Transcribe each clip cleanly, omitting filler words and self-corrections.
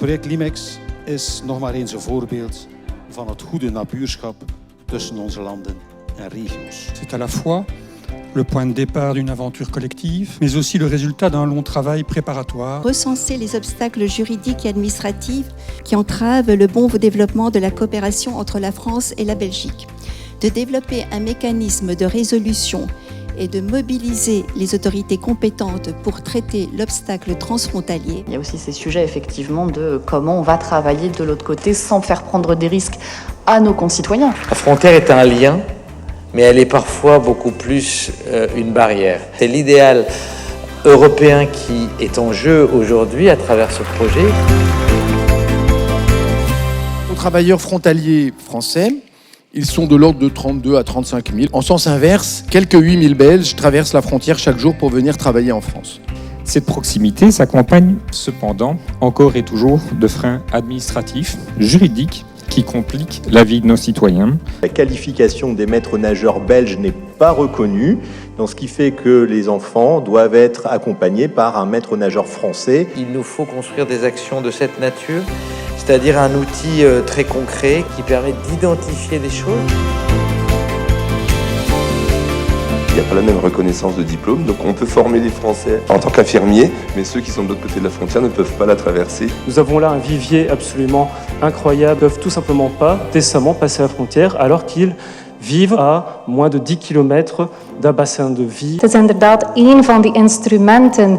project LIMEX is nog maar eens een voorbeeld van het goede nabuurschap tussen onze landen en regio's. C'est à la fois le point de départ d'une aventure collective, mais aussi le résultat d'un long travail préparatoire. Recenser les obstacles juridiques et administratifs qui entravent le bon développement de la coopération entre la France et la Belgique. De développer un mécanisme de résolution et de mobiliser les autorités compétentes pour traiter l'obstacle transfrontalier. Il y a aussi ces sujets effectivement de comment on va travailler de l'autre côté sans faire prendre des risques à nos concitoyens. La frontière est un lien, mais elle est parfois beaucoup plus une barrière. C'est l'idéal européen qui est en jeu aujourd'hui à travers ce projet. Aux travailleurs frontaliers français, ils sont de l'ordre de 32 à 35 000. En sens inverse, quelques 8 000 Belges traversent la frontière chaque jour pour venir travailler en France. Cette proximité s'accompagne cependant encore et toujours de freins administratifs, juridiques, qui compliquent la vie de nos citoyens. La qualification des maîtres nageurs belges n'est pas reconnue, donc ce qui fait que les enfants doivent être accompagnés par un maître nageur français. Il nous faut construire des actions de cette nature, c'est-à-dire un outil très concret qui permet d'identifier des choses. Il n'y a pas la même reconnaissance de diplôme, donc on peut former les Français en tant qu'infirmiers, mais ceux qui sont de l'autre côté de la frontière ne peuvent pas la traverser. Nous avons là un vivier absolument incroyable. Ils ne peuvent tout simplement pas décemment passer la frontière alors qu'ils vivent à moins de 10 km d'un bassin de vie. Het is inderdaad een van die instrumenten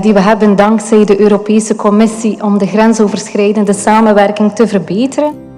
die we hebben dankzij de Europese Commissie om de grensoverschrijdende samenwerking te verbeteren.